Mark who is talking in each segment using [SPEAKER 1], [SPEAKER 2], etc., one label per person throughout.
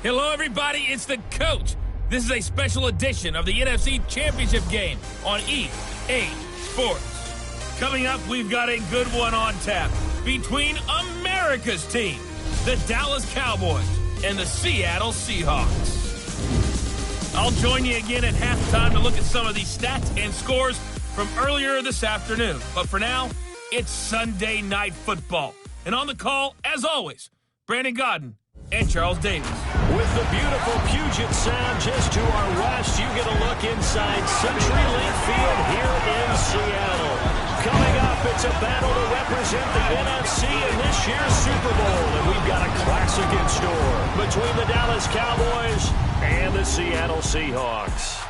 [SPEAKER 1] Hello, everybody. It's the coach. This is a special edition of the NFC Championship game on EA Sports. Coming up, we've got a good one on tap between America's team, the Dallas Cowboys, and the Seattle Seahawks. I'll join you again at halftime to look at some of these stats and scores from earlier this afternoon. But for now, it's Sunday Night Football. And on the call, as always, Brandon Godden and Charles Davis.
[SPEAKER 2] With the beautiful Puget Sound just to our west, you get a look inside CenturyLink Field here in Seattle. Coming up, it's a battle to represent the NFC in this year's Super Bowl, and we've got a classic in store between the Dallas Cowboys and the Seattle Seahawks.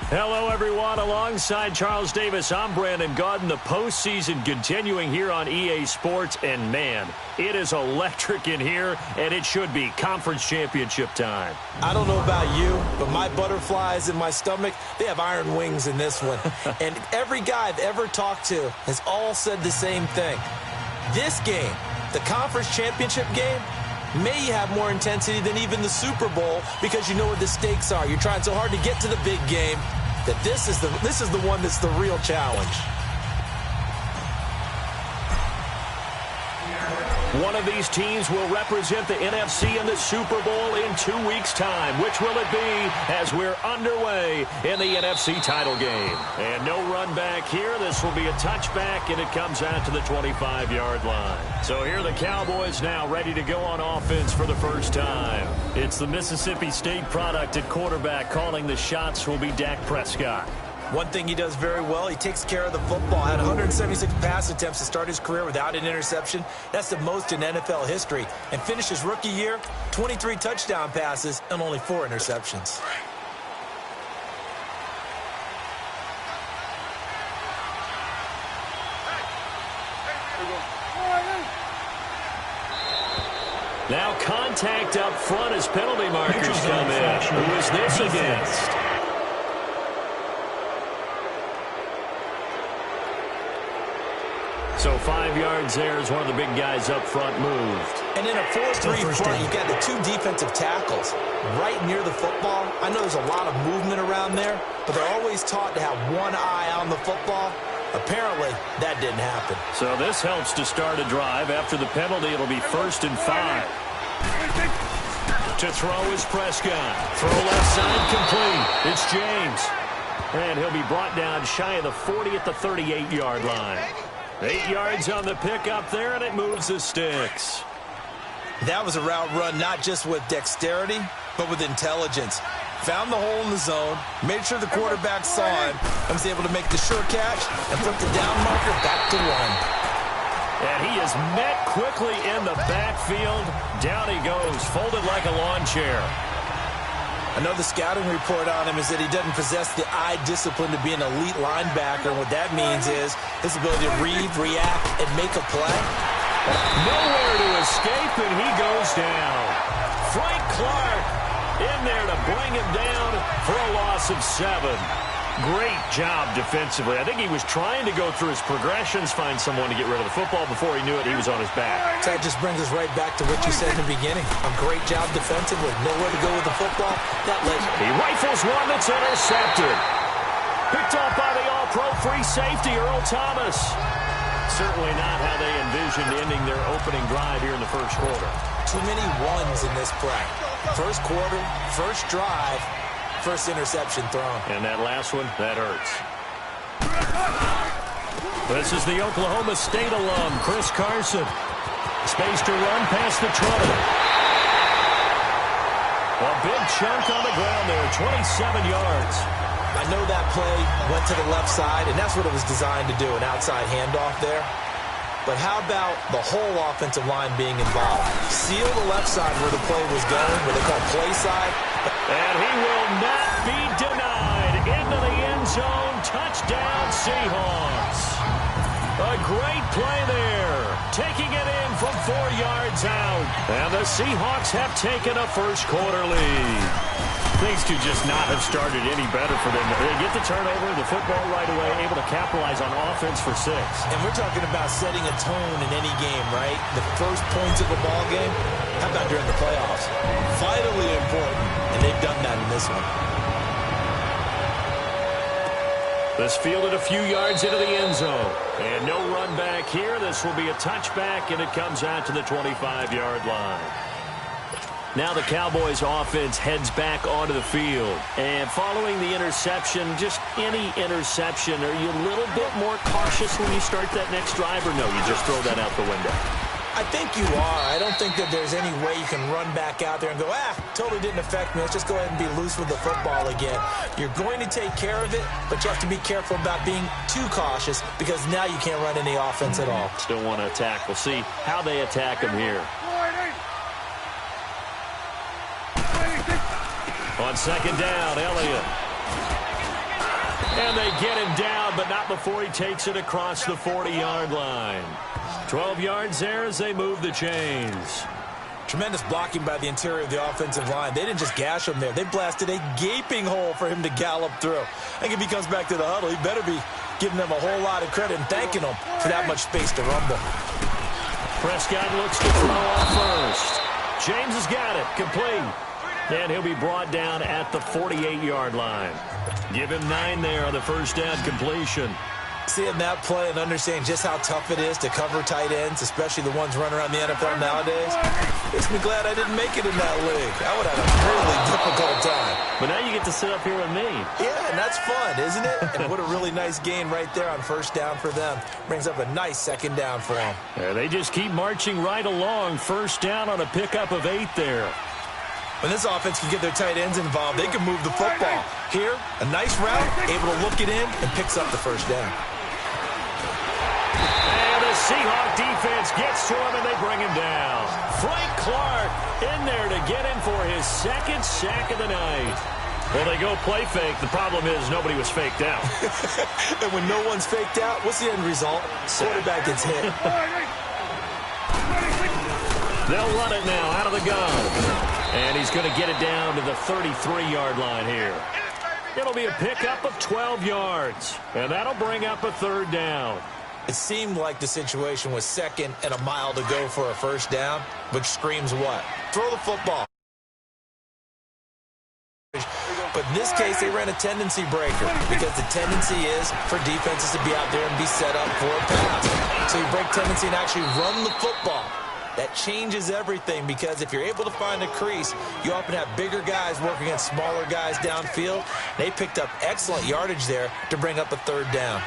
[SPEAKER 2] Hello, everyone. Alongside Charles Davis, I'm Brandon Godden. The postseason continuing here on EA Sports, and man, it is electric in here, and it should be conference championship time.
[SPEAKER 3] I don't know about you, but my butterflies in my stomach, they have iron wings in this one. And every guy I've ever talked to has all said the same thing. This game, the conference championship game, may have more intensity than even the Super Bowl because you know what the stakes are. You're trying so hard to get to the big game that this is the one that's the real challenge.
[SPEAKER 2] One of these teams will represent the NFC in the Super Bowl in 2 weeks' time. Which will it be as we're underway in the NFC title game? And no run back here. This will be a touchback, and it comes out to the 25-yard line. So here are the Cowboys now ready to go on offense for the first time. It's the Mississippi State product at quarterback. Calling the shots will be Dak Prescott.
[SPEAKER 3] One thing he does very well, he takes care of the football. Had 176 pass attempts to start his career without an interception. That's the most in NFL history. And finished his rookie year, 23 touchdown passes and only 4 interceptions.
[SPEAKER 2] Now contact up front as penalty markers come in. Who is this against? So 5 yards there as one of the big guys up front moved.
[SPEAKER 3] And in a 4-3 front, you've got the 2 defensive tackles right near the football. I know there's a lot of movement around there, but they're always taught to have one eye on the football. Apparently, that didn't happen.
[SPEAKER 2] So this helps to start a drive. After the penalty, it'll be 1st and 5. To throw is Prescott. Throw left side complete. It's James. And he'll be brought down shy of the 40 at the 38-yard line. 8 yards on the pickup there, and it moves the sticks.
[SPEAKER 3] That was a route run not just with dexterity, but with intelligence. Found the hole in the zone, made sure the quarterback saw him, and was able to make the sure catch and flip the down marker back to 1.
[SPEAKER 2] And he is met quickly in the backfield. Down he goes, folded like a lawn chair.
[SPEAKER 3] Another scouting report on him is that he doesn't possess the eye discipline to be an elite linebacker. And what that means is his ability to read, react, and make a play.
[SPEAKER 2] Nowhere to escape, and he goes down. Frank Clark in there to bring him down for a loss of 7. Great job defensively. I think he was trying to go through his progressions, find someone to get rid of the football. Before he knew it, he was on his back.
[SPEAKER 3] That just brings us right back to what you said in the beginning. A great job defensively. Nowhere to go with the football. That led.
[SPEAKER 2] He rifles one that's intercepted. Picked up by the all-pro free safety, Earl Thomas. Certainly not how they envisioned ending their opening drive here in the first quarter.
[SPEAKER 3] Too many ones in this play. First quarter, first drive, first interception thrown.
[SPEAKER 2] And that last one, that hurts. This is the Oklahoma State alum, Chris Carson. Space to run past the trouble. A big chunk on the ground there, 27 yards.
[SPEAKER 3] I know that play went to the left side, and that's what it was designed to do, an outside handoff there. But how about the whole offensive line being involved? Seal the left side where the play was going, where they call play side.
[SPEAKER 2] And he will not be denied. Into the end zone. Touchdown, Seahawks. A great play there. Taking it in from 4 yards out. And the Seahawks have taken a first quarter lead. Things could just not have started any better for them. They get the turnover, the football right away, able to capitalize on offense for 6.
[SPEAKER 3] And we're talking about setting a tone in any game, right? The first points of a ball game, how about during the playoffs? Vitally important, and they've done that in this one.
[SPEAKER 2] This fielded a few yards into the end zone. And no run back here. This will be a touchback, and it comes out to the 25-yard line. Now the Cowboys offense heads back onto the field. And following the interception, just any interception, are you a little bit more cautious when you start that next drive, or no, you just throw that out the window?
[SPEAKER 3] I think you are. I don't think that there's any way you can run back out there and go, totally didn't affect me. Let's just go ahead and be loose with the football again. You're going to take care of it, but you have to be careful about being too cautious because now you can't run any offense at all.
[SPEAKER 2] Still want to attack. We'll see how they attack him here. On second down, Elliott. And they get him down, but not before he takes it across the 40-yard line. 12 yards there as they move the chains.
[SPEAKER 3] Tremendous blocking by the interior of the offensive line. They didn't just gash him there. They blasted a gaping hole for him to gallop through. I think if he comes back to the huddle, he better be giving them a whole lot of credit and thanking them for that much space to rumble.
[SPEAKER 2] Prescott looks to throw on first. James has got it. Complete. And he'll be brought down at the 48-yard line. Give him 9 there on the first down completion.
[SPEAKER 3] Seeing that play and understanding just how tough it is to cover tight ends, especially the ones running around the NFL nowadays, makes me glad I didn't make it in that league. I would have a really difficult time.
[SPEAKER 2] But now you get to sit up here with me.
[SPEAKER 3] Yeah, and that's fun, isn't it? And what a really nice gain right there on first down for them. Brings up a nice second down for them.
[SPEAKER 2] Yeah, they just keep marching right along. First down on a pickup of 8 there.
[SPEAKER 3] When this offense can get their tight ends involved, they can move the football. Here, a nice route, able to look it in, and picks up the first down.
[SPEAKER 2] And the Seahawk defense gets to him, and they bring him down. Frank Clark in there to get him for his second sack of the night. Well, they go play fake. The problem is nobody was faked out.
[SPEAKER 3] And when no one's faked out, what's the end result? Quarterback gets hit.
[SPEAKER 2] They'll run it now out of the gun. And he's going to get it down to the 33-yard line here. It'll be a pickup of 12 yards. And that'll bring up a third down.
[SPEAKER 3] It seemed like the situation was second and a mile to go for a first down, which screams what? Throw the football. But in this case, they ran a tendency breaker because the tendency is for defenses to be out there and be set up for a pass. So you break tendency and actually run the football. That changes everything because if you're able to find a crease, you often have bigger guys working against smaller guys downfield. They picked up excellent yardage there to bring up a third down.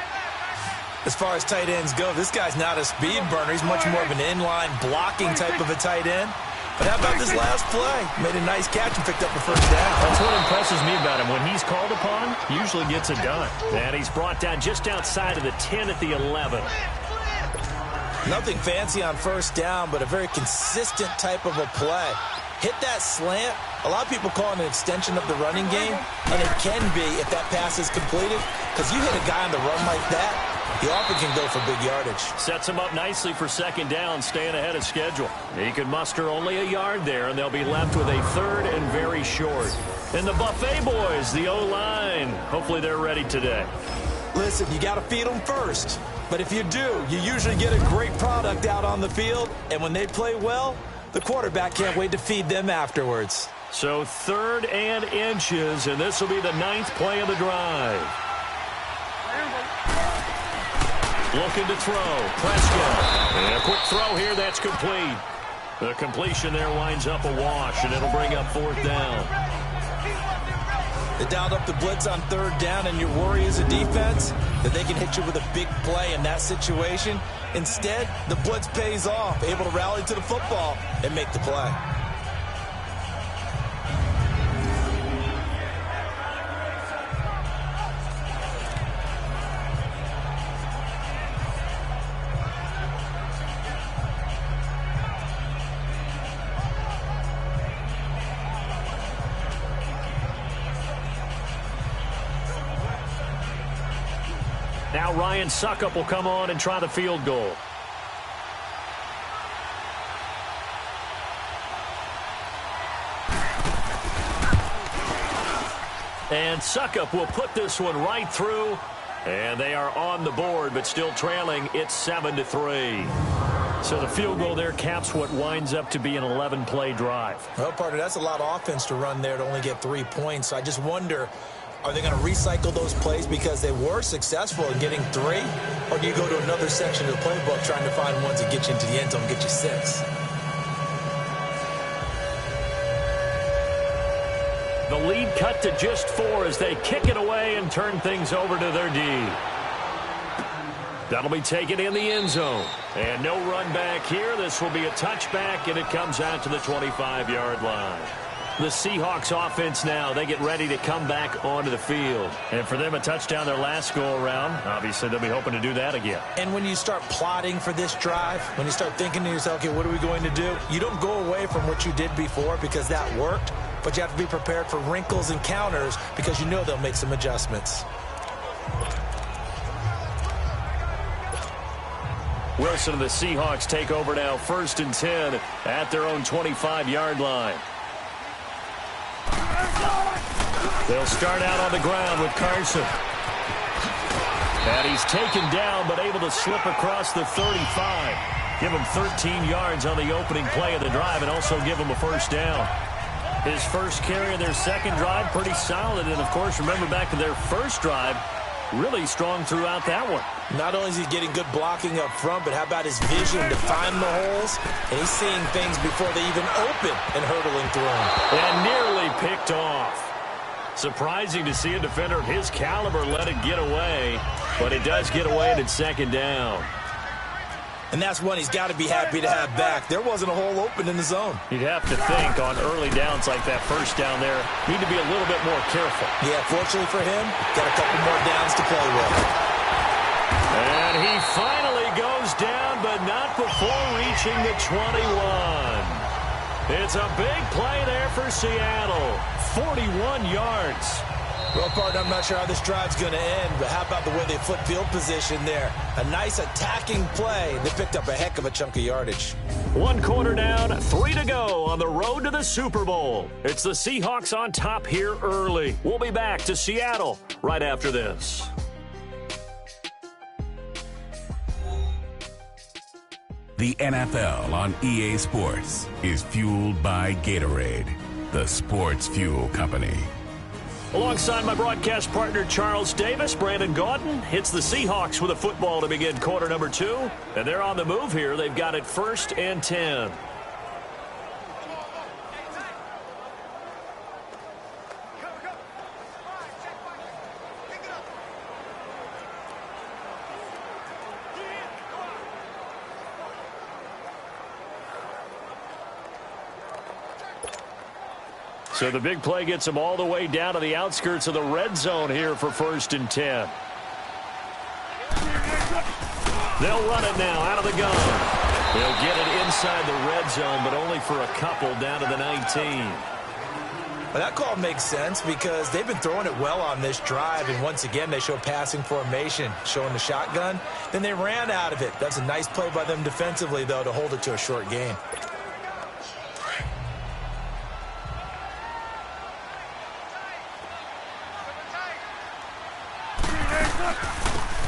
[SPEAKER 3] As far as tight ends go, this guy's not a speed burner. He's much more of an inline blocking type of a tight end. But how about this last play? Made a nice catch and picked up the first down.
[SPEAKER 2] That's what impresses me about him. When he's called upon, he usually gets it done. And he's brought down just outside of the 10 at the 11.
[SPEAKER 3] Nothing fancy on first down, but a very consistent type of a play. Hit that slant. A lot of people call it an extension of the running game, and it can be if that pass is completed, because you hit a guy on the run like that, he often can go for big yardage.
[SPEAKER 2] Sets him up nicely for second down, staying ahead of schedule. He can muster only a yard there, and they'll be left with a third and very short. And the Buffet boys, the O-line, hopefully they're ready today.
[SPEAKER 3] Listen, you got to feed them first. But if you do, you usually get a great product out on the field, and when they play well, the quarterback can't wait to feed them afterwards.
[SPEAKER 2] So 3rd and inches, and this will be the 9th play of the drive. Looking to throw. Prescott. And a quick throw here, that's complete. The completion there winds up a wash, and it'll bring up 4th down.
[SPEAKER 3] They dialed up the blitz on 3rd down, and your worry as a defense that they can hit you with a big play in that situation. Instead, the blitz pays off, able to rally to the football and make the play.
[SPEAKER 2] Now Ryan Suckup will come on and try the field goal. And Suckup will put this one right through. And they are on the board, but still trailing. It's 7-3. So the field goal there caps what winds up to be an 11-play drive.
[SPEAKER 3] Well, partner, that's a lot of offense to run there to only get 3 points. So I just wonder, are they going to recycle those plays because they were successful in getting 3? Or do you go to another section of the playbook trying to find ones that get you into the end zone and get you 6?
[SPEAKER 2] The lead cut to just 4 as they kick it away and turn things over to their D. That'll be taken in the end zone. And no run back here. This will be a touchback, and it comes out to the 25-yard line. The Seahawks offense now, they get ready to come back onto the field. And for them, a touchdown their last go-around. Obviously, they'll be hoping to do that again.
[SPEAKER 3] And when you start plotting for this drive, when you start thinking to yourself, okay, what are we going to do? You don't go away from what you did before because that worked. But you have to be prepared for wrinkles and counters because you know they'll make some adjustments.
[SPEAKER 2] Wilson and the Seahawks take over now, 1st and 10 at their own 25-yard line. They'll start out on the ground with Carson. And he's taken down but able to slip across the 35. Give him 13 yards on the opening play of the drive and also give him a first down. His first carry of their second drive, pretty solid. And, of course, remember back to their first drive, really strong throughout that one.
[SPEAKER 3] Not only is he getting good blocking up front, but how about his vision to find the holes? And he's seeing things before they even open and hurdling through them.
[SPEAKER 2] And nearly picked off. Surprising to see a defender of his caliber let it get away, but it does get away and it's second down.
[SPEAKER 3] And that's one he's got to be happy to have back. There wasn't a hole open in the zone.
[SPEAKER 2] You'd have to think on early downs like that first down there, need to be a little bit more careful.
[SPEAKER 3] Yeah, fortunately for him, got a couple more downs to play with.
[SPEAKER 2] And he finally goes down, but not before reaching the 21. It's a big play there for Seattle. 41 yards.
[SPEAKER 3] Well, partner, I'm not sure how this drive's going to end, but how about the way they flip field position there? A nice attacking play. They picked up a heck of a chunk of yardage.
[SPEAKER 2] 1 quarter down, 3 to go on the road to the Super Bowl. It's the Seahawks on top here early. We'll be back to Seattle right after this.
[SPEAKER 4] The NFL on EA Sports is fueled by Gatorade, the sports fuel company.
[SPEAKER 2] Alongside my broadcast partner, Charles Davis, Brandon Gaudin hits the Seahawks with a football to begin quarter number 2. And they're on the move here. They've got it 1st and 10. So the big play gets them all the way down to the outskirts of the red zone here for 1st and 10. They'll run it now out of the gun. They'll get it inside the red zone, but only for a couple down to the 19.
[SPEAKER 3] Well, that call makes sense because they've been throwing it well on this drive, and once again they show passing formation, showing the shotgun. Then they ran out of it. That's a nice play by them defensively, though, to hold it to a short gain.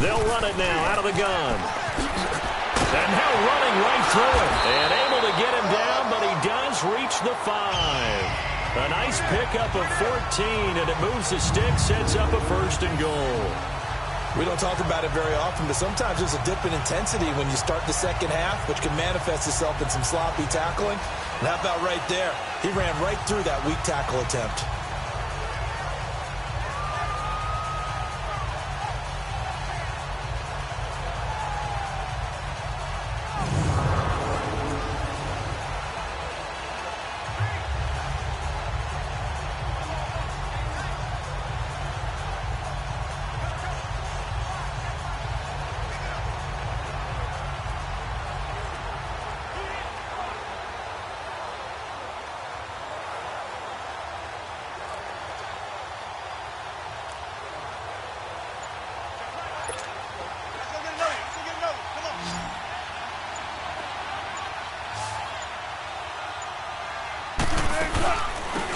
[SPEAKER 2] They'll run it now out of the gun. And now running right through it. And able to get him down, but he does reach the 5. A nice pickup of 14, and it moves the stick, sets up a 1st and goal.
[SPEAKER 3] We don't talk about it very often, but sometimes there's a dip in intensity when you start the second half, which can manifest itself in some sloppy tackling. And how about right there? He ran right through that weak tackle attempt.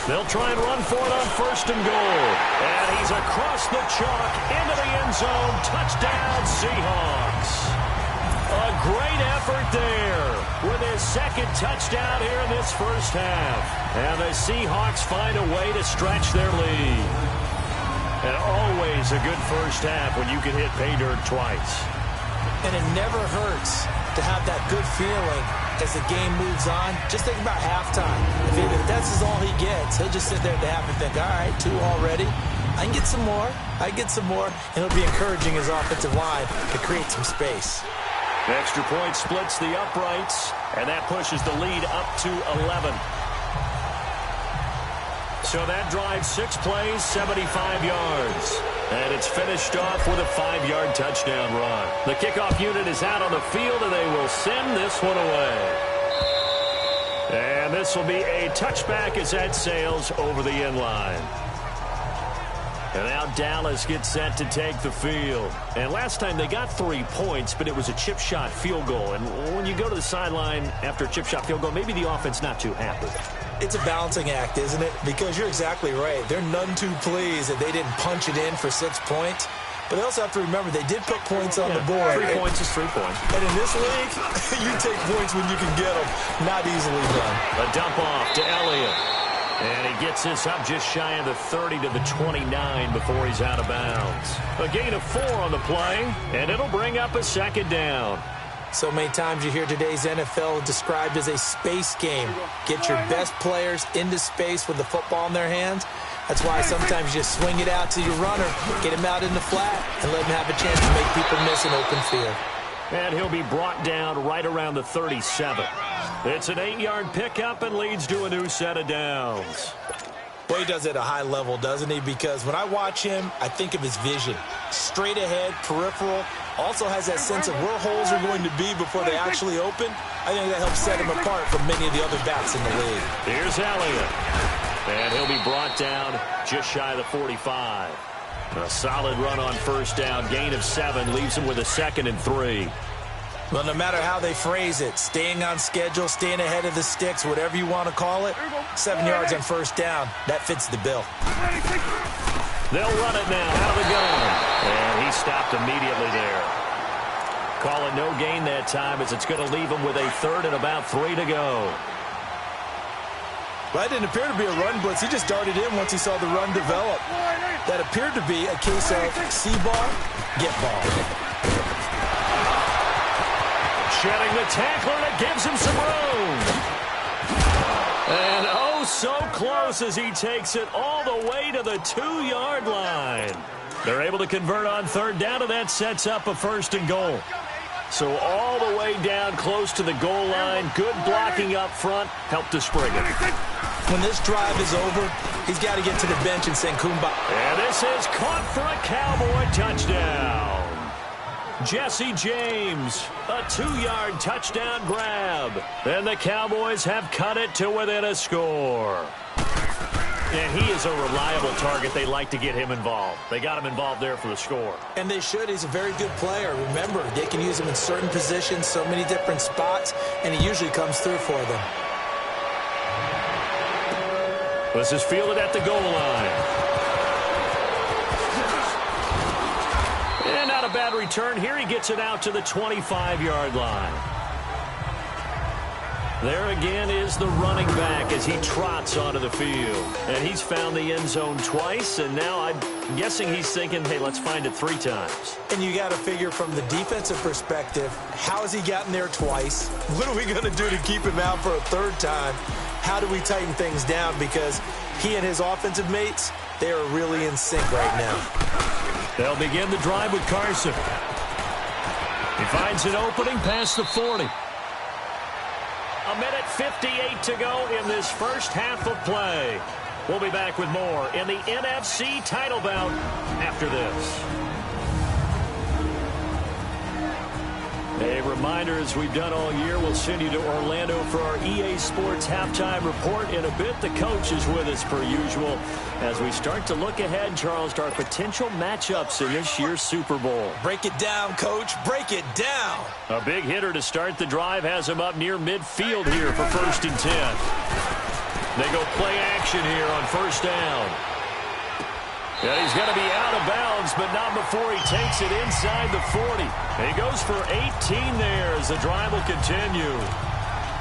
[SPEAKER 2] They'll try and run for it on 1st and goal. And he's across the chalk into the end zone. Touchdown, Seahawks. A great effort there with his 2nd touchdown here in this first half. And the Seahawks find a way to stretch their lead. And always a good first half when you can hit pay dirt twice.
[SPEAKER 3] And it never hurts to have that good feeling as the game moves on. Just think about halftime. If that's all he gets, he'll just sit there at the half and think, all right, 2 already. I can get some more. I can get some more. And it'll be encouraging his offensive line to create some space.
[SPEAKER 2] The extra point splits the uprights, and that pushes the lead up to 11. So that drives 6 plays, 75 yards. And it's finished off with a 5-yard touchdown run. The kickoff unit is out on the field, and they will send this one away. And this will be a touchback as that sails over the end line. And now Dallas gets set to take the field. And last time they got 3 points, but it was a chip shot field goal. And when you go to the sideline after a chip shot field goal, maybe the offense not too happy.
[SPEAKER 3] It's a balancing act, isn't it? Because you're exactly right. They're none too pleased that they didn't punch it in for 6 points. But they also have to remember they did put points on the board.
[SPEAKER 2] 3 points is 3 points.
[SPEAKER 3] And in this league, you take points when you can get them. Not easily done.
[SPEAKER 2] A dump off to Elliott. And he gets this up just shy of the 30 to the 29 before he's out of bounds. A gain of 4 on the play, and it'll bring up a 2nd down.
[SPEAKER 3] So many times you hear today's NFL described as a space game. Get your best players into space with the football in their hands. That's why sometimes you just swing it out to your runner, get him out in the flat, and let him have a chance to make people miss an open field.
[SPEAKER 2] And he'll be brought down right around the 37. It's an 8-yard pickup and leads to a new set of downs.
[SPEAKER 3] Well, he does it at a high level, doesn't he? Because when I watch him, I think of his vision. Straight ahead, peripheral. Also has that sense of where holes are going to be before they actually open. I think that helps set him apart from many of the other backs in the league.
[SPEAKER 2] Here's Elliott. And he'll be brought down just shy of the 45. A solid run on 1st down. Gain of 7 leaves him with a 2nd and 3.
[SPEAKER 3] Well, no matter how they phrase it, staying on schedule, staying ahead of the sticks, whatever you want to call it, 7 yards on 1st down, that fits the bill.
[SPEAKER 2] They'll run it now out of the gun. And he stopped immediately there. Call it no gain that time as it's going to leave him with a 3rd and about 3 to go.
[SPEAKER 3] Well, that didn't appear to be a run blitz. He just darted in once he saw the run develop. That appeared to be a case of see ball, get ball.
[SPEAKER 2] Shedding the tackler, and it gives him some room. And oh, so close as he takes it all the way to the 2-yard line. They're able to convert on 3rd down, and that sets up a 1st and goal. So all the way down close to the goal line. Good blocking up front. Helped to spring it.
[SPEAKER 3] When this drive is over, he's got to get to the bench and sing Kumbaya.
[SPEAKER 2] And this is caught for a Cowboy touchdown. Jesse James, a 2-yard touchdown grab. And the Cowboys have cut it to within a score. And he is a reliable target. They like to get him involved. They got him involved there for the score.
[SPEAKER 3] And they should. He's a very good player. Remember, they can use him in certain positions, so many different spots, and he usually comes through for them.
[SPEAKER 2] This is fielded at the goal line. And not a bad return. Here he gets it out to the 25-yard line. There again is the running back as he trots onto the field. And he's found the end zone twice, and now I'm guessing he's thinking, hey, let's find it 3 times.
[SPEAKER 3] And you got to figure from the defensive perspective, how has he gotten there twice? What are we going to do to keep him out for a 3rd time? How do we tighten things down? Because he and his offensive mates, they are really in sync right now.
[SPEAKER 2] They'll begin the drive with Carson. He finds an opening past the 40. A minute 58 to go in this first half of play. We'll be back with more in the NFC title bout after this. A reminder, as we've done all year, we'll send you to Orlando for our EA Sports halftime report. In a bit, the coach is with us per usual as we start to look ahead, Charles, to our potential matchups in this year's Super Bowl.
[SPEAKER 3] Break it down, Coach. Break it down.
[SPEAKER 2] A big hitter to start the drive has him up near midfield here for 1st and 10. They go play action here on first down. Yeah, he's going to be out of bounds, but not before he takes it inside the 40. And he goes for 18 there as the drive will continue.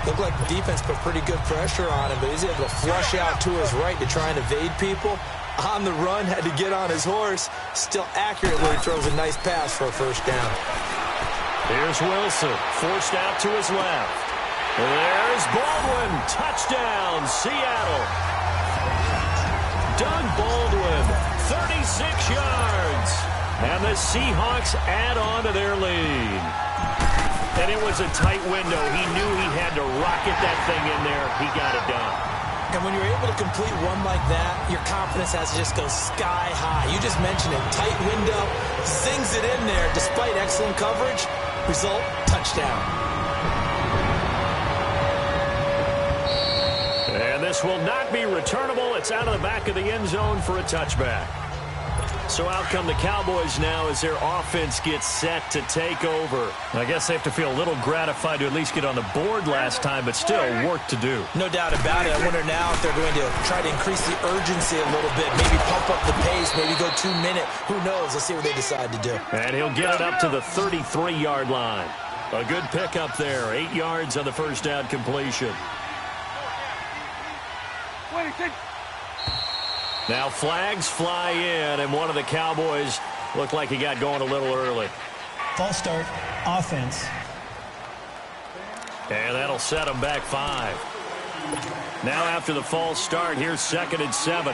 [SPEAKER 3] Looked like the defense put pretty good pressure on him, but he's able to flush out to his right to try and evade people. On the run, had to get on his horse. Still accurately throws a nice pass for a first down.
[SPEAKER 2] Here's Wilson, forced out to his left. There's Baldwin, touchdown, Seattle. Doug Baldwin, 36 yards. And the Seahawks add on to their lead. And it was a tight window. He knew he had to rocket that thing in there. He got it done.
[SPEAKER 3] And when you're able to complete one like that, your confidence has to just go sky high. You just mentioned it. Tight window, zings it in there despite excellent coverage. Result, touchdown.
[SPEAKER 2] And this will not be returnable. It's out of the back of the end zone for a touchback. So out come the Cowboys now as their offense gets set to take over. I guess they have to feel a little gratified to at least get on the board last time, but still work to do.
[SPEAKER 3] No doubt about it. I wonder now if they're going to try to increase the urgency a little bit, maybe pump up the pace, maybe go 2 minute. Who knows? Let's see what they decide to do.
[SPEAKER 2] And he'll get it up to the 33-yard line. A good pickup there. 8 yards on the first down completion. Now flags fly in, and one of the Cowboys looked like he got going a little early.
[SPEAKER 5] False start, offense.
[SPEAKER 2] And that'll set him back 5. Now after the false start, here's 2nd and 7.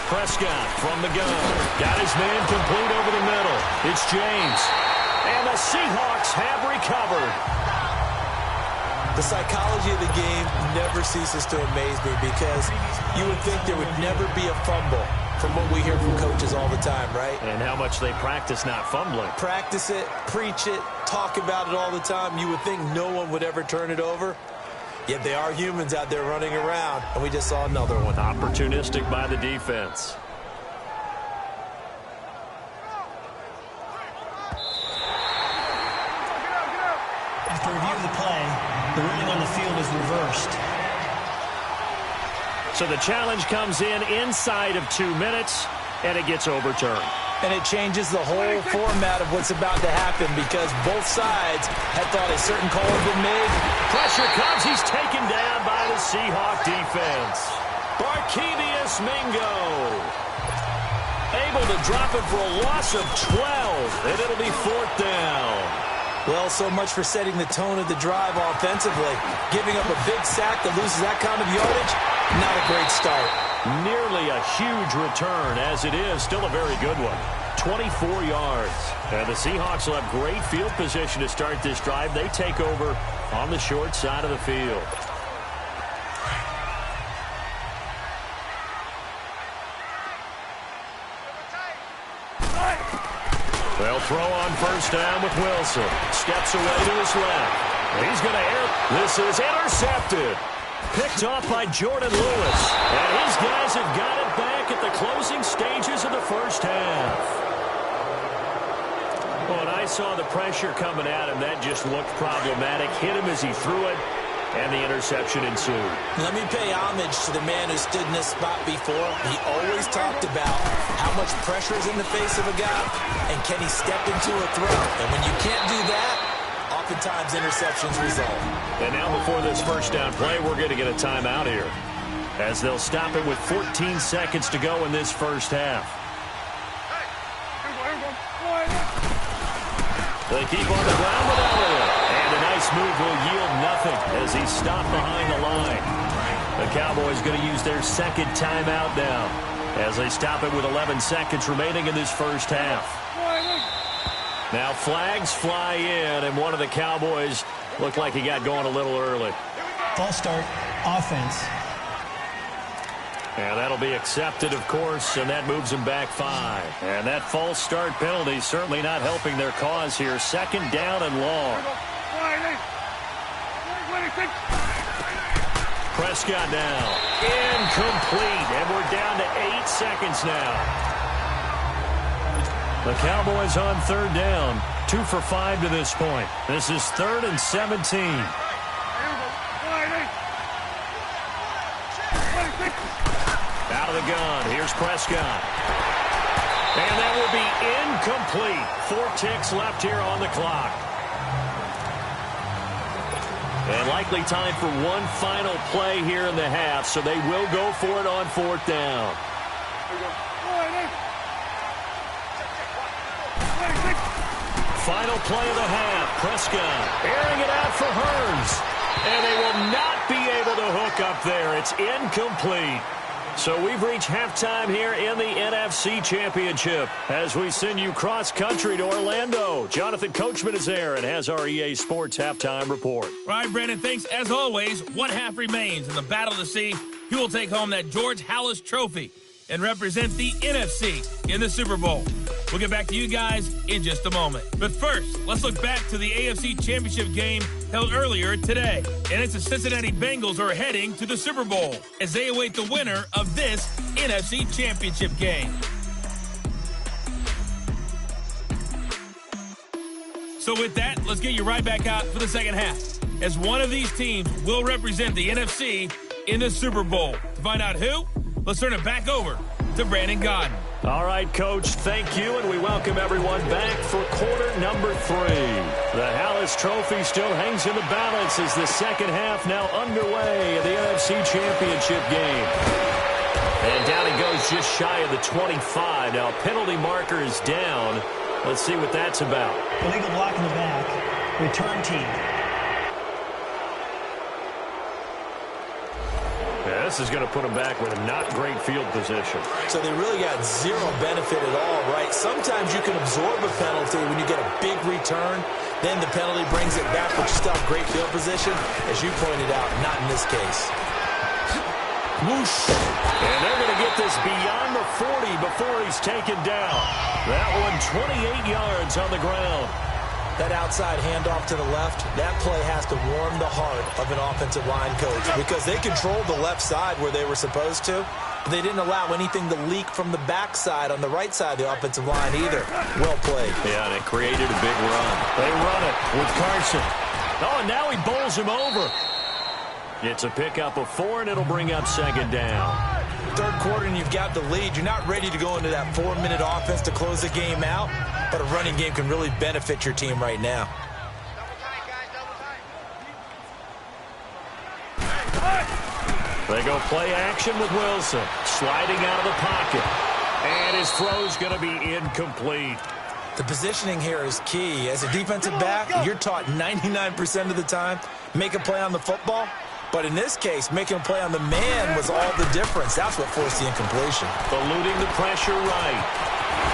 [SPEAKER 2] Prescott from the gun. Got his man complete over the middle. It's James. And the Seahawks have recovered.
[SPEAKER 3] The psychology of the game never ceases to amaze me because you would think there would never be a fumble from what we hear from coaches all the time, right?
[SPEAKER 2] And how much they practice not fumbling.
[SPEAKER 3] Practice it, preach it, talk about it all the time. You would think no one would ever turn it over. Yet they are humans out there running around, and we just saw another one.
[SPEAKER 2] Opportunistic by the defense.
[SPEAKER 5] After reviewing the play, the ruling on the field is reversed.
[SPEAKER 2] So the challenge comes in inside of 2 minutes, and it gets overturned.
[SPEAKER 3] And it changes the whole format of what's about to happen because both sides had thought a certain call had been made.
[SPEAKER 2] Pressure comes. He's taken down by the Seahawk defense. Barkevious Mingo. Able to drop him for a loss of 12, and it'll be 4th down.
[SPEAKER 3] Well, so much for setting the tone of the drive offensively. Giving up a big sack that loses that kind of yardage, not a great start.
[SPEAKER 2] Nearly a huge return, as it is. Still a very good one. 24 yards. And the Seahawks will have great field position to start this drive. They take over on the short side of the field. They'll throw on first down with Wilson. Steps away to his left. He's going to air. This is intercepted. Picked off by Jordan Lewis. And his guys have got it back at the closing stages of the first half. Well, and I saw the pressure coming at him. That just looked problematic. Hit him as he threw it. And the interception ensued.
[SPEAKER 3] Let me pay homage to the man who stood in this spot before. He always talked about how much pressure is in the face of a guy and can he step into a throw. And when you can't do that, oftentimes interceptions result.
[SPEAKER 2] And now before this first down play, we're going to get a timeout here as they'll stop it with 14 seconds to go in this first half. They keep on the ground with Elliott. And a nice move will yield nothing as he's stopped behind the line. The Cowboys going to use their second timeout now as they stop it with 11 seconds remaining in this first half. Now flags fly in, and one of the Cowboys looked like he got going a little early.
[SPEAKER 5] False start, offense.
[SPEAKER 2] And that'll be accepted, of course, and that moves him back 5. And that false start penalty certainly not helping their cause here. 2nd down and long. Prescott now. Incomplete, and we're down to 8 seconds now. The Cowboys on 3rd down. 2 for 5 to this point. This is 3rd and 17. Out of the gun. Here's Prescott. And that will be incomplete. 4 ticks left here on the clock. And likely time for one final play here in the half, so they will go for it on 4th down. Final play of the half. Prescott airing it out for Hurns. And they will not be able to hook up there. It's incomplete. So we've reached halftime here in the NFC Championship as we send you cross-country to Orlando. Jonathan Coachman is there and has our EA Sports halftime report.
[SPEAKER 1] All right, Brandon, thanks. As always, one half remains in the Battle of the Sea. He will take home that George Halas Trophy and represent the NFC in the Super Bowl. We'll get back to you guys in just a moment. But first, let's look back to the AFC Championship game held earlier today. And it's the Cincinnati Bengals who are heading to the Super Bowl as they await the winner of this NFC Championship game. So with that, let's get you right back out for the second half, as one of these teams will represent the NFC in the Super Bowl. To find out who, let's turn it back over to Brandon Gaudin.
[SPEAKER 2] All right, Coach, thank you, and we welcome everyone back for quarter number 3. The Halas Trophy still hangs in the balance as the second half now underway in the NFC Championship game. And down it goes just shy of the 25. Now, penalty marker is down. Let's see what that's about.
[SPEAKER 5] Illegal block in the back. Return team.
[SPEAKER 2] Yeah, this is going to put them back with a not great field position.
[SPEAKER 3] So they really got zero benefit at all, right? Sometimes you can absorb a penalty when you get a big return. Then the penalty brings it back, but you still have great field position. As you pointed out, not in this case.
[SPEAKER 2] Whoosh. And they're going to get this beyond the 40 before he's taken down. That one 28 yards on the ground.
[SPEAKER 3] That outside handoff to the left, that play has to warm the heart of an offensive line coach because they controlled the left side where they were supposed to, but they didn't allow anything to leak from the backside on the right side of the offensive line either. Well played.
[SPEAKER 2] Yeah, and it created a big run. They run it with Carson. Oh, and now he bowls him over. It's a pickup of 4, and it'll bring up second down.
[SPEAKER 3] Third quarter, and you've got the lead. You're not ready to go into that 4-minute offense to close the game out, but a running game can really benefit your team right now.
[SPEAKER 2] They go play action with Wilson, sliding out of the pocket. And his throw's going to be incomplete.
[SPEAKER 3] The positioning here is key. As a defensive back, you're taught 99% of the time, make a play on the football. But in this case, making a play on the man was all the difference. That's what forced the incompletion.
[SPEAKER 2] Eluding the pressure right.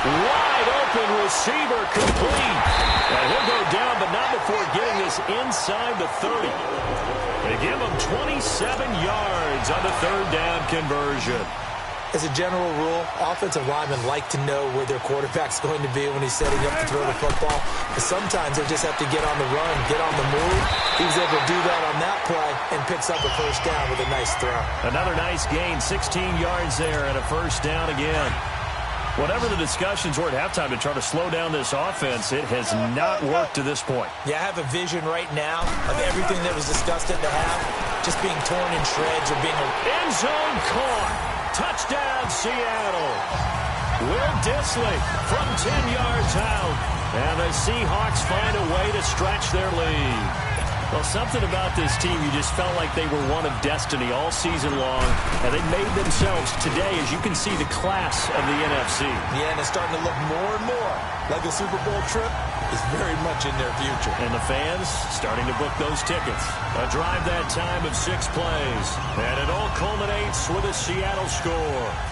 [SPEAKER 2] Wide open receiver complete. And he'll go down, but not before getting this inside the 30. They give him 27 yards on the third down conversion.
[SPEAKER 3] As a general rule, offensive linemen like to know where their quarterback's going to be when he's setting up to throw the football. But sometimes they just have to get on the run, get on the move. He was able to do that on that play and picks up a first down with a nice throw.
[SPEAKER 2] Another nice gain, 16 yards there and a first down again. Whatever the discussions were at halftime to try to slow down this offense, it has not worked to this point.
[SPEAKER 3] Yeah, I have a vision right now of everything that was discussed at the half just being torn in shreds or being
[SPEAKER 2] end zone caught. Touchdown, Seattle. Will Dissly from 10 yards out. And the Seahawks find a way to stretch their lead. Well, something about this team, you just felt like they were one of destiny all season long. And they made themselves today, as you can see, the class of the NFC.
[SPEAKER 3] Yeah, and it's starting to look more and more like a Super Bowl trip is very much in their future.
[SPEAKER 2] And the fans starting to book those tickets. A drive that time of 6 plays. And it all culminates with a Seattle score.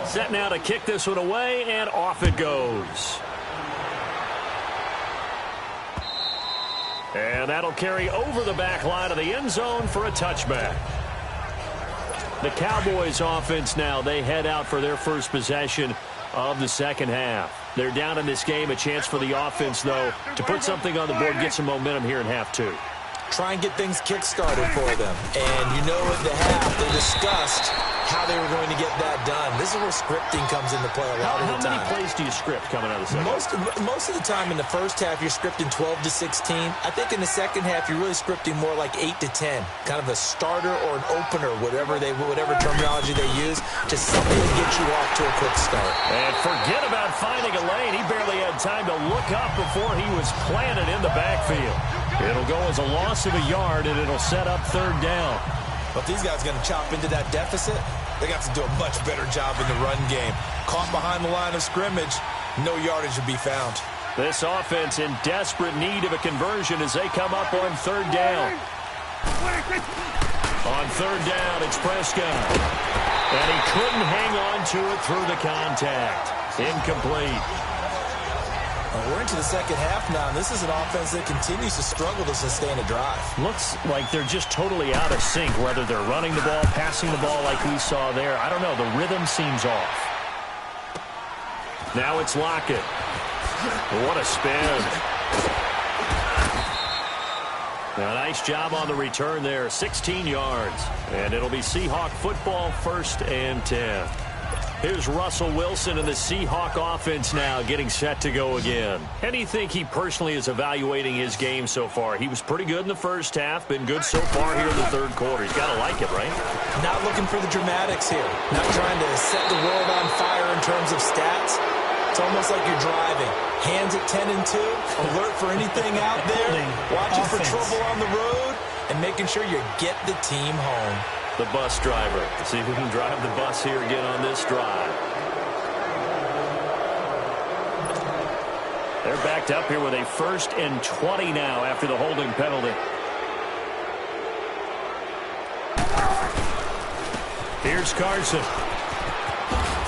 [SPEAKER 2] Set now to kick this one away, and off it goes. And that'll carry over the back line of the end zone for a touchback. The Cowboys offense now, they head out for their first possession of the second half. They're down in this game. A chance for the offense, though, to put something on the board, get some momentum here in half two.
[SPEAKER 3] Try and get things kick-started for them. And you know at the half, they discussed how they were going to get that done. This is where scripting comes into play a lot of the time.
[SPEAKER 2] How many plays do you script coming out of the second?
[SPEAKER 3] Most of the time in the first half, you're scripting 12 to 16. I think in the second half, you're really scripting more like 8 to 10. Kind of a starter or an opener, whatever terminology they use, just something to get you off to a quick start.
[SPEAKER 2] And forget about finding a lane. He barely had time to look up before he was planted in the backfield. It'll go as a loss of a yard, and it'll set up third down.
[SPEAKER 3] But these guys are going to chop into that deficit. They got to do a much better job in the run game. Caught behind the line of scrimmage, no yardage will be found.
[SPEAKER 2] This offense in desperate need of a conversion as they come up on third down. On third down, it's Prescott. And he couldn't hang on to it through the contact. Incomplete.
[SPEAKER 3] We're into the second half now. This is an offense that continues to struggle to sustain a drive.
[SPEAKER 2] Looks like they're just totally out of sync, whether they're running the ball, passing the ball like we saw there. I don't know. The rhythm seems off. Now it's Lockett. What a spin. Now, nice job on the return there. 16 yards. And it'll be Seahawk football, 1st and 10. Here's Russell Wilson and the Seahawk offense now getting set to go again. How do you think he personally is evaluating his game so far? He was pretty good in the first half, been good so far here in the third quarter. He's got to like it, right?
[SPEAKER 3] Not looking for the dramatics here. Not trying to set the world on fire in terms of stats. It's almost like you're driving. Hands at 10 and 2, alert for anything out there, watching for trouble on the road, and making sure you get the team home.
[SPEAKER 2] The bus driver. See if we can drive the bus here again on this drive. They're backed up here with a 1st and 20 now after the holding penalty. Here's Carson.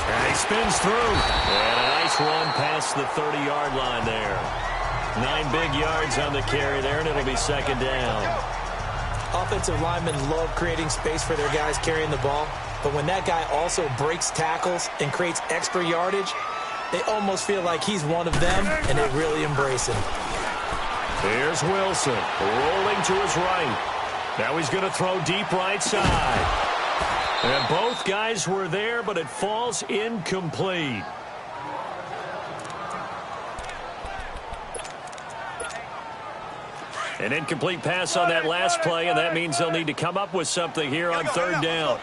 [SPEAKER 2] And he spins through. And a nice run past the 30-yard line there. 9 big yards on the carry there, and it'll be second down.
[SPEAKER 3] Offensive linemen love creating space for their guys carrying the ball, but when that guy also breaks tackles and creates extra yardage, they almost feel like he's one of them, and they really embrace him.
[SPEAKER 2] Here's Wilson, rolling to his right. Now he's going to throw deep right side. And both guys were there, but it falls incomplete. An incomplete pass on that last play, and that means they'll need to come up with something here on third down.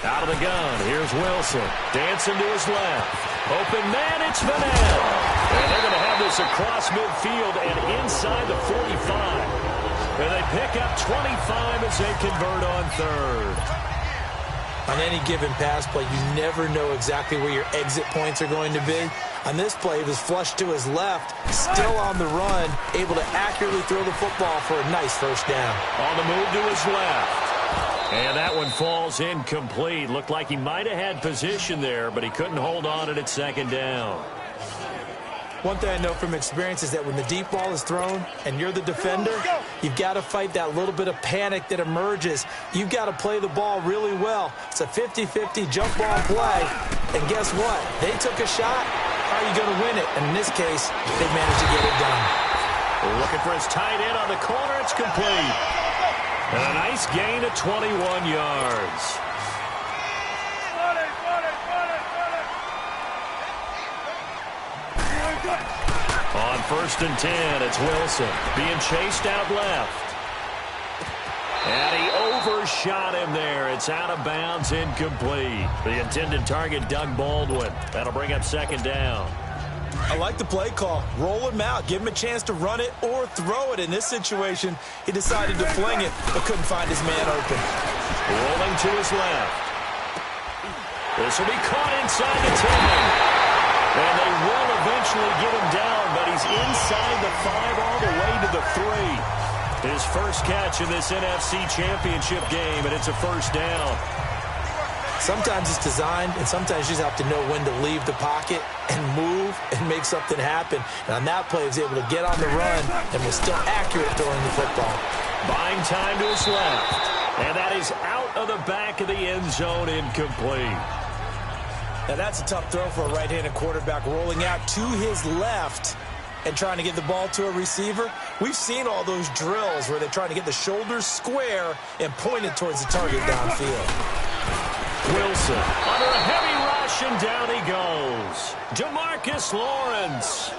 [SPEAKER 2] Out of the gun, here's Wilson. Dancing to his left. Open man, it's Vanell. And they're going to have this across midfield and inside the 45. And they pick up 25 as they convert on third.
[SPEAKER 3] On any given pass play, you never know exactly where your exit points are going to be. On this play, he was flushed to his left, still on the run, able to accurately throw the football for a nice first down.
[SPEAKER 2] On the move to his left. And that one falls incomplete. Looked like he might have had position there, but he couldn't hold on to it at second down.
[SPEAKER 3] One thing I know from experience is that when the deep ball is thrown and you're the defender, you've got to fight that little bit of panic that emerges. You've got to play the ball really well. It's a 50-50 jump ball play. And guess what? They took a shot. How are you going to win it? And in this case, they managed to get it done.
[SPEAKER 2] Looking for his tight end on the corner. It's complete. And a nice gain of 21 yards. On 1st and 10, it's Wilson being chased out left. And he overshot him there. It's out of bounds, incomplete. The intended target, Doug Baldwin. That'll bring up second down.
[SPEAKER 3] I like the play call. Roll him out. Give him a chance to run it or throw it. In this situation, he decided to fling it, but couldn't find his man open.
[SPEAKER 2] Rolling to his left. This will be caught inside the 10. And they will eventually get him down, but he's inside the 5 all the way to the 3. His first catch in this NFC Championship game, and it's a first down.
[SPEAKER 3] Sometimes it's designed, and sometimes you just have to know when to leave the pocket and move and make something happen. And on that play, he was able to get on the run and was still accurate throwing the football.
[SPEAKER 2] Buying time to his left. And that is out of the back of the end zone, incomplete.
[SPEAKER 3] Now that's a tough throw for a right-handed quarterback, rolling out to his left and trying to get the ball to a receiver. We've seen all those drills where they're trying to get the shoulders square and point it towards the target downfield.
[SPEAKER 2] Wilson under a heavy rush, and down he goes. Demarcus Lawrence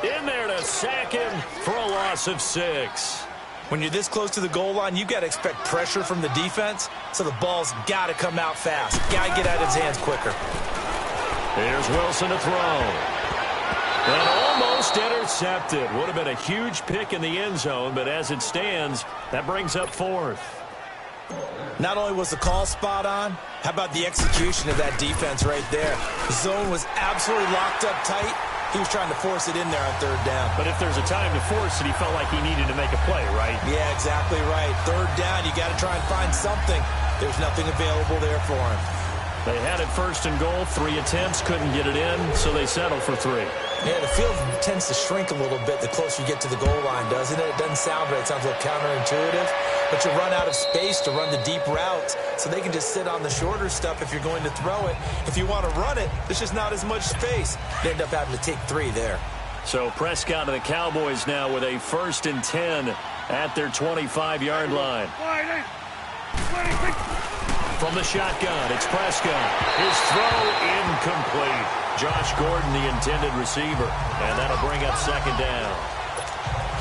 [SPEAKER 2] in there to sack him for a loss of 6.
[SPEAKER 3] When you're this close to the goal line, you've got to expect pressure from the defense, so the ball's got to come out fast. Got to get out of his hands quicker.
[SPEAKER 2] Here's Wilson to throw. And almost intercepted. Would have been a huge pick in the end zone, but as it stands, that brings up 4th.
[SPEAKER 3] Not only was the call spot on, how about the execution of that defense right there? The zone was absolutely locked up tight. He was trying to force it in there on 3rd down.
[SPEAKER 2] But if there's a time to force it, he felt like he needed to make a play, right?
[SPEAKER 3] Yeah, exactly right. 3rd down, you got to try and find something. There's nothing available there for him.
[SPEAKER 2] They had it 1st and goal, 3 attempts, couldn't get it in, so they settled for 3.
[SPEAKER 3] Yeah, the field tends to shrink a little bit the closer you get to the goal line, doesn't it? It doesn't sound right. It sounds a little counterintuitive. But you run out of space to run the deep routes, so they can just sit on the shorter stuff if you're going to throw it. If you want to run it, there's just not as much space. They end up having to take 3 there.
[SPEAKER 2] So Prescott and the Cowboys now with a 1st and 10 at their 25-yard line. From the shotgun, it's Prescott. His throw incomplete. Josh Gordon, the intended receiver. And that'll bring up 2nd down.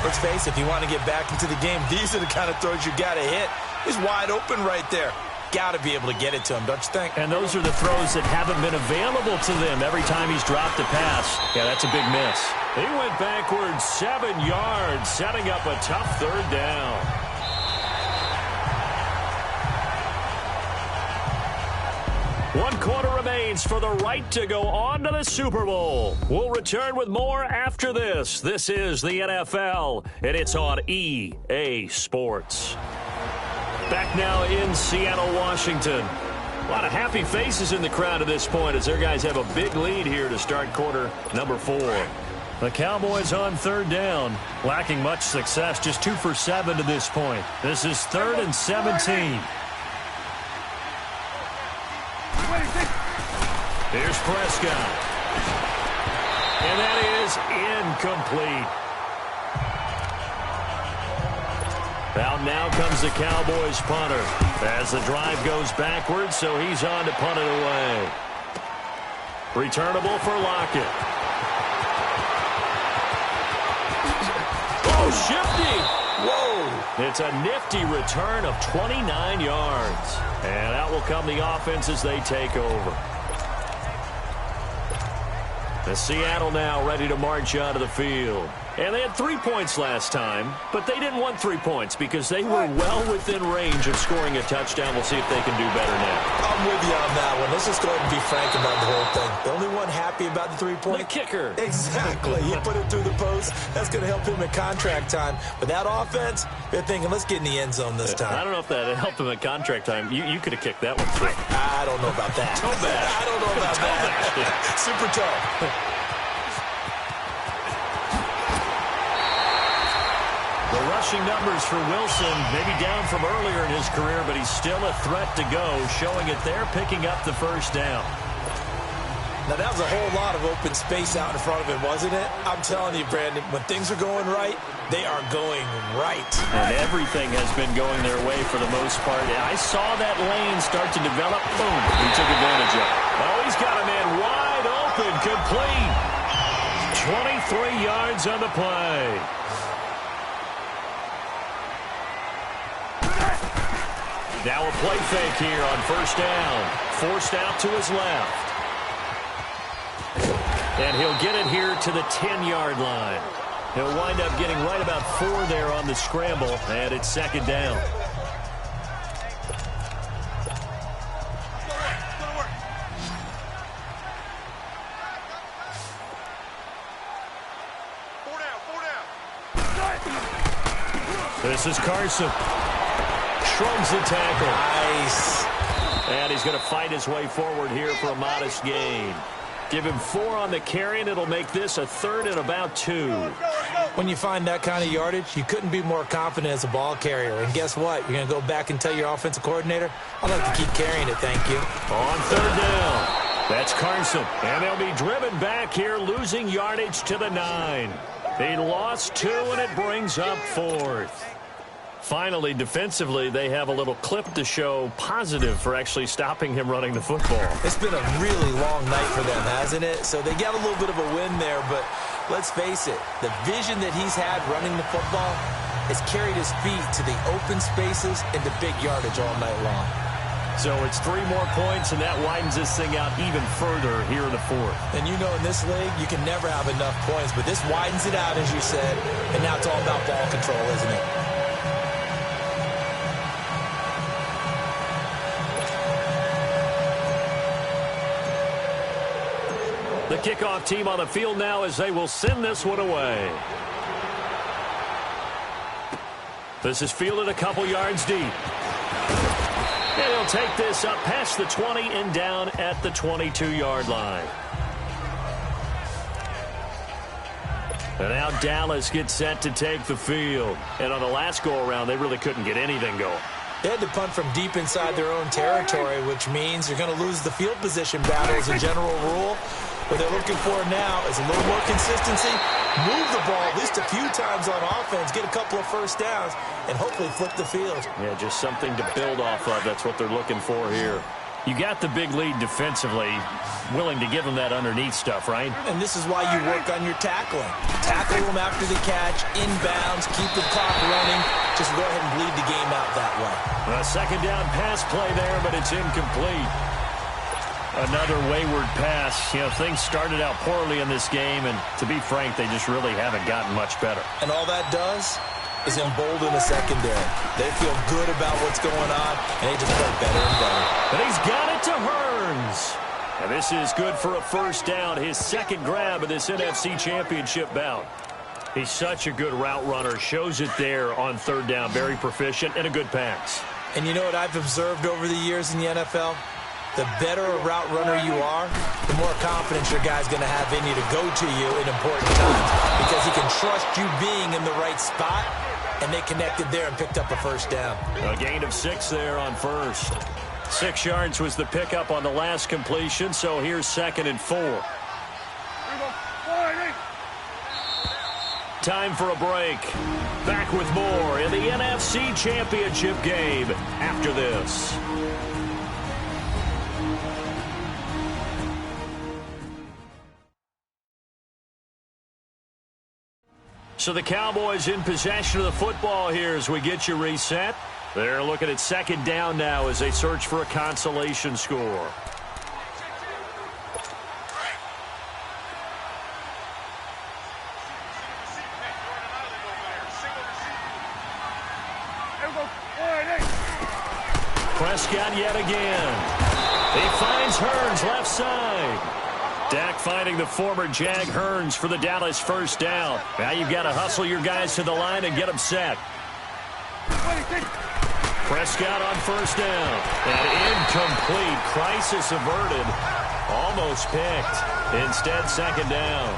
[SPEAKER 3] Let's face it, if you want to get back into the game, these are the kind of throws you got to hit. He's wide open right there. Got to be able to get it to him, don't you think?
[SPEAKER 2] And those are the throws that haven't been available to them every time he's dropped a pass. Yeah, that's a big miss. He went backwards 7 yards, setting up a tough 3rd down. One quarter remains for the right to go on to the Super Bowl. We'll return with more after this. This is the NFL, and it's on EA Sports. Back now in Seattle, Washington. A lot of happy faces in the crowd at this point as their guys have a big lead here to start quarter number 4. The Cowboys on 3rd down, lacking much success, just 2 for 7 to this point. This is 3rd and 17. Here's Prescott. And that is incomplete. Now comes the Cowboys punter as the drive goes backwards, so he's on to punt it away. Returnable for Lockett. Oh, shifty. Whoa. It's a nifty return of 29 yards. And out will come the offense as they take over. The Seattle now ready to march out of the field. And they had 3 points last time, but they didn't want 3 points because they were well within range of scoring a touchdown. We'll see if they can do better now.
[SPEAKER 3] I'm with you on that one. Let's just go ahead and be frank about the whole thing. The only one happy about the 3-point?
[SPEAKER 2] The kicker.
[SPEAKER 3] Exactly. He put it through the post. That's going to help him at contract time. But that offense, they're thinking, let's get in the end zone this time.
[SPEAKER 2] I don't know if that helped him at contract time. You could have kicked that one through.
[SPEAKER 3] I don't know about that.
[SPEAKER 2] Toe bash.
[SPEAKER 3] I don't know about that. Super toe.
[SPEAKER 2] The rushing numbers for Wilson, maybe down from earlier in his career, but he's still a threat to go, showing it there, picking up the 1st down.
[SPEAKER 3] Now, that was a whole lot of open space out in front of him, wasn't it? I'm telling you, Brandon, when things are going right, they are going right.
[SPEAKER 2] And everything has been going their way for the most part. I saw that lane start to develop. Boom. He took advantage of it. Oh, he's got a man wide open, complete. 23 yards on the play. Now a play fake here on 1st down. Forced out to his left. And he'll get it here to the 10-yard line. He'll wind up getting right about 4 there on the scramble, and it's 2nd down. This is Carson. Shrugs the tackle.
[SPEAKER 3] Nice.
[SPEAKER 2] And he's going to fight his way forward here for a modest gain. Give him 4 on the carry, and it'll make this a 3rd and about 2.
[SPEAKER 3] When you find that kind of yardage, you couldn't be more confident as a ball carrier. And guess what? You're going to go back and tell your offensive coordinator, I'd like to keep carrying it, thank you.
[SPEAKER 2] On 3rd down. That's Carson. And they'll be driven back here, losing yardage to the 9. He lost 2, and it brings up 4th. Finally, defensively, they have a little clip to show positive for actually stopping him running the football.
[SPEAKER 3] It's been a really long night for them, hasn't it? So they got a little bit of a win there, but let's face it, the vision that he's had running the football has carried his feet to the open spaces and the big yardage all night long.
[SPEAKER 2] So it's 3 more points, and that widens this thing out even further here in the 4th.
[SPEAKER 3] And you know in this league, you can never have enough points, but this widens it out, as you said, and now it's all about ball control, isn't it?
[SPEAKER 2] The kickoff team on the field now as they will send this one away. This is fielded a couple yards deep. And he'll take this up past the 20 and down at the 22-yard line. And now Dallas gets set to take the field. And on the last go-around, they really couldn't get anything going.
[SPEAKER 3] They had to punt from deep inside their own territory, which means you're going to lose the field position battle as a general rule. What they're looking for now is a little more consistency, move the ball at least a few times on offense, get a couple of first downs, and hopefully flip the field.
[SPEAKER 2] Yeah, just something to build off of. That's what they're looking for here. You got the big lead defensively, willing to give them that underneath stuff, right?
[SPEAKER 3] And this is why you work on your tackling. Tackle them after the catch, inbounds, keep the clock running. Just go ahead and bleed the game out that way.
[SPEAKER 2] A 2nd down pass play there, but it's incomplete. Another wayward pass. You know, things started out poorly in this game, and to be frank, they just really haven't gotten much better.
[SPEAKER 3] And all that does is embolden the secondary. They feel good about what's going on, and they just play better and better.
[SPEAKER 2] But he's got it to Hearns. And this is good for a 1st down, his 2nd grab of this NFC Championship bout. He's such a good route runner. Shows it there on 3rd down. Very proficient and a good pass.
[SPEAKER 3] And you know what I've observed over the years in the NFL? The better a route runner you are, the more confidence your guy's going to have in you to go to you in important times because he can trust you being in the right spot, and they connected there and picked up a 1st down.
[SPEAKER 2] A gain of 6 there on 1st. 6 yards was the pickup on the last completion, so here's 2nd and 4. Time for a break. Back with more in the NFC Championship game after this. So the Cowboys in possession of the football here as we get you reset. They're looking at 2nd down now as they search for a consolation score. Prescott yet again. He finds Hearns left side. Dak finding the former Jag Hearns for the Dallas 1st down. Now you've got to hustle your guys to the line and get them set. Prescott on 1st down. And incomplete. Crisis averted. Almost picked. Instead, 2nd down.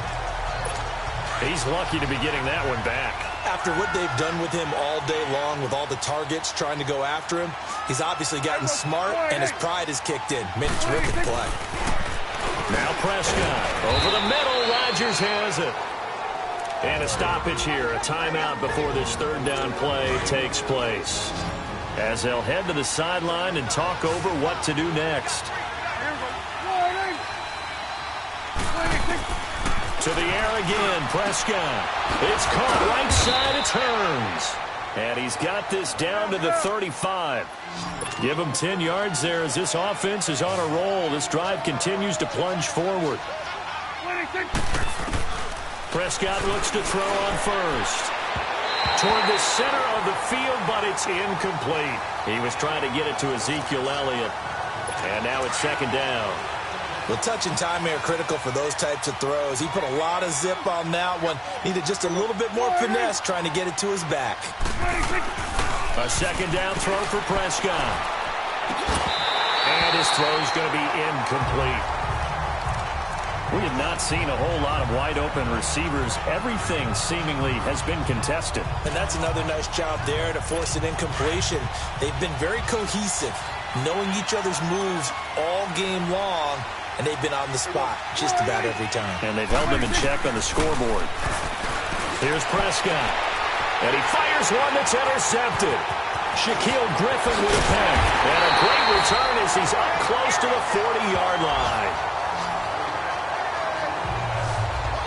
[SPEAKER 2] He's lucky to be getting that one back.
[SPEAKER 3] After what they've done with him all day long with all the targets trying to go after him, he's obviously gotten smart and his pride has kicked in. Made a terrific play.
[SPEAKER 2] Now Prescott over the middle. Rodgers has it. And a stoppage here, a timeout before this 3rd down play takes place. As they'll head to the sideline and talk over what to do next. To the air again, Prescott. It's caught right side, it turns. And he's got this down to the 35. Give him 10 yards there as this offense is on a roll. This drive continues to plunge forward. Prescott looks to throw on 1st. Toward the center of the field, but it's incomplete. He was trying to get it to Ezekiel Elliott. And now it's 2nd down.
[SPEAKER 3] Well, touch and time are critical for those types of throws. He put a lot of zip on that one. Needed just a little bit more finesse trying to get it to his back.
[SPEAKER 2] A 2nd down throw for Prescott. And his throw's going to be incomplete. We have not seen a whole lot of wide-open receivers. Everything seemingly has been contested.
[SPEAKER 3] And that's another nice job there to force an incompletion. They've been very cohesive, knowing each other's moves all game long, and they've been on the spot just about every time.
[SPEAKER 2] And they've held them in check on the scoreboard. Here's Prescott. And he fires one that's intercepted. Shaquille Griffin with a pick. And a great return as he's up close to the 40-yard line.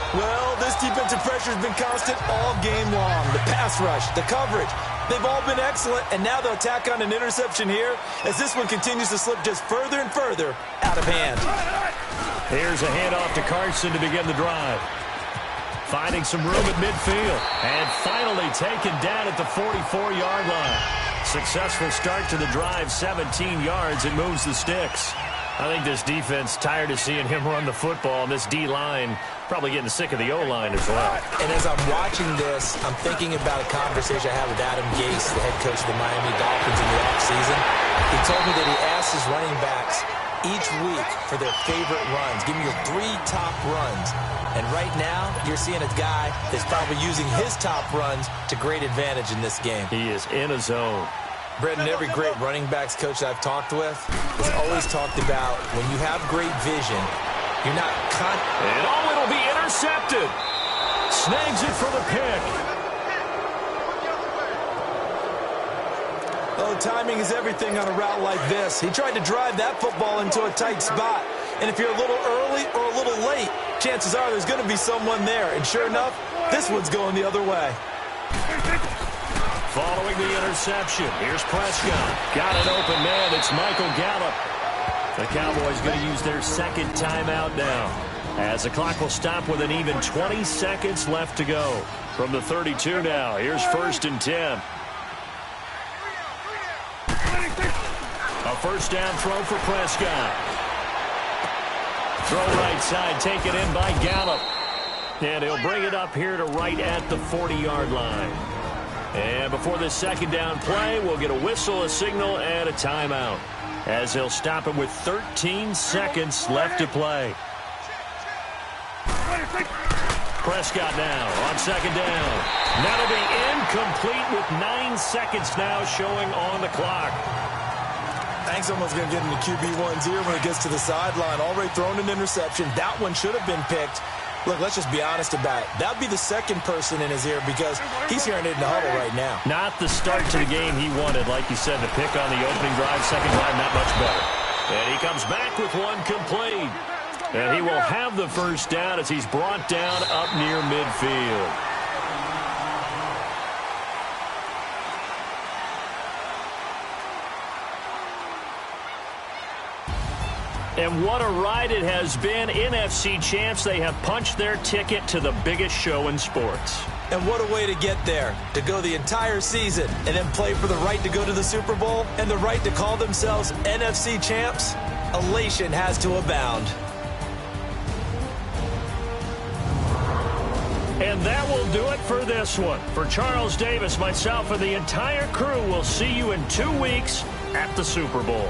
[SPEAKER 3] Well, this defensive pressure has been constant all game long. The pass rush, the coverage, they've all been excellent, and now they'll tack on an interception here as this one continues to slip just further and further out of hand.
[SPEAKER 2] Here's a handoff to Carson to begin the drive. Finding some room at midfield, and finally taken down at the 44-yard line. Successful start to the drive, 17 yards, and moves the sticks. I think this defense tired of seeing him run the football, and this D-line probably getting sick of the O-line as well.
[SPEAKER 3] And as I'm watching this, I'm thinking about a conversation I had with Adam Gase, the head coach of the Miami Dolphins in the offseason. He told me that he asked his running backs each week for their favorite runs. Give me your 3 top runs. And right now, you're seeing a guy that's probably using his top runs to great advantage in this game.
[SPEAKER 2] He is in a zone.
[SPEAKER 3] Brendan, every great running backs coach I've talked with has always talked about when you have great vision, you're not
[SPEAKER 2] And it'll be intercepted. Snags it for the pick.
[SPEAKER 3] Oh, timing is everything on a route like this. He tried to drive that football into a tight spot. And if you're a little early or a little late, chances are there's going to be someone there. And sure enough, this one's going the other way.
[SPEAKER 2] Following the interception, here's Prescott. Got an open man. It's Michael Gallup. The Cowboys going to use their second timeout now, as the clock will stop with an even 20 seconds left to go. From the 32 now, here's 1st and 10. A first down throw for Prescott. Throw right side, taken in by Gallup. And he'll bring it up here to right at the 40-yard line. And before this second down play, we'll get a whistle, a signal, and a timeout, as they'll stop it with 13 seconds left to play. Prescott now on second down. That'll be incomplete with 9 seconds now showing on the clock.
[SPEAKER 3] I think someone's going to get in the QB1's ear when it gets to the sideline. Already thrown an interception. That one should have been picked. Look, let's just be honest about it. That would be the second person in his ear because he's hearing it in the huddle right now.
[SPEAKER 2] Not the start to the game he wanted, like you said, to pick on the opening drive. Second drive, not much better. And he comes back with one complete. And he will have the first down as he's brought down up near midfield. And what a ride it has been. NFC champs, they have punched their ticket to the biggest show in sports.
[SPEAKER 3] And what a way to get there, to go the entire season and then play for the right to go to the Super Bowl and the right to call themselves NFC champs. Elation has to abound.
[SPEAKER 2] And that will do it for this one. For Charles Davis, myself, and the entire crew, we'll see you in 2 weeks at the Super Bowl.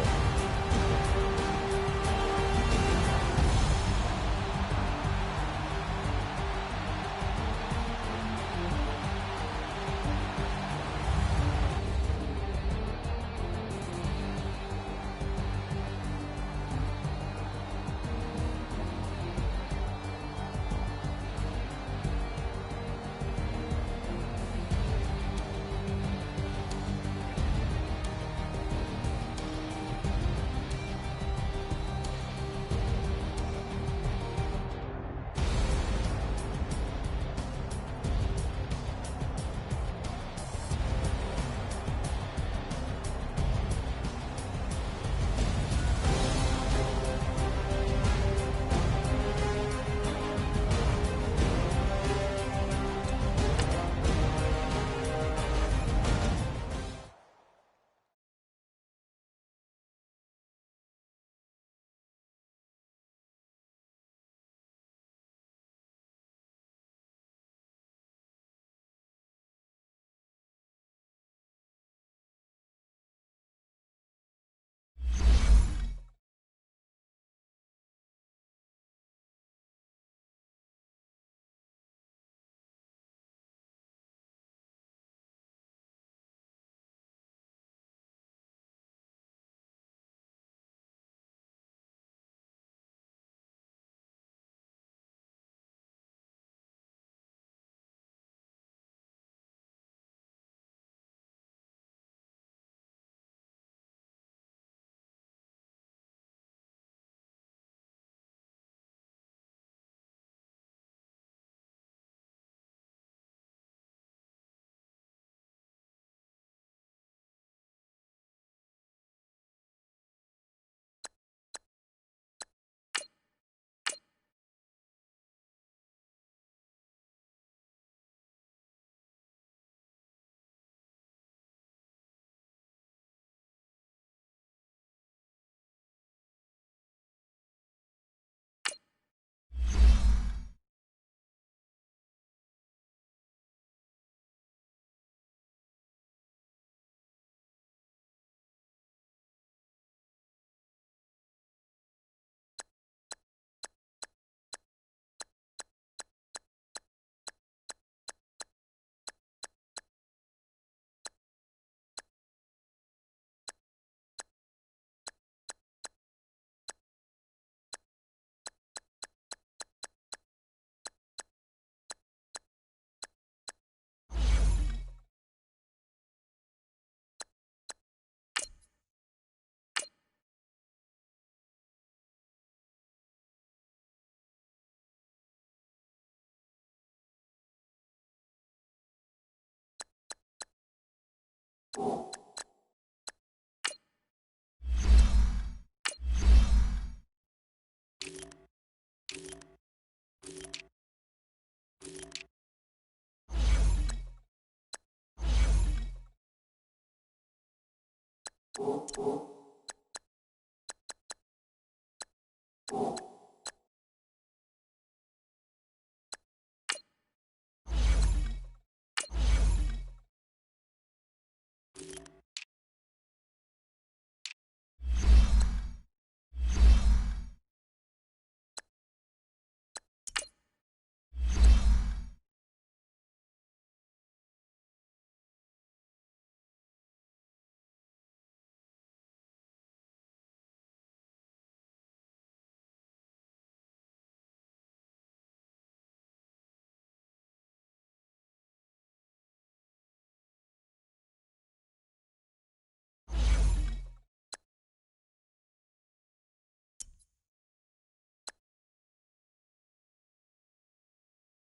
[SPEAKER 6] you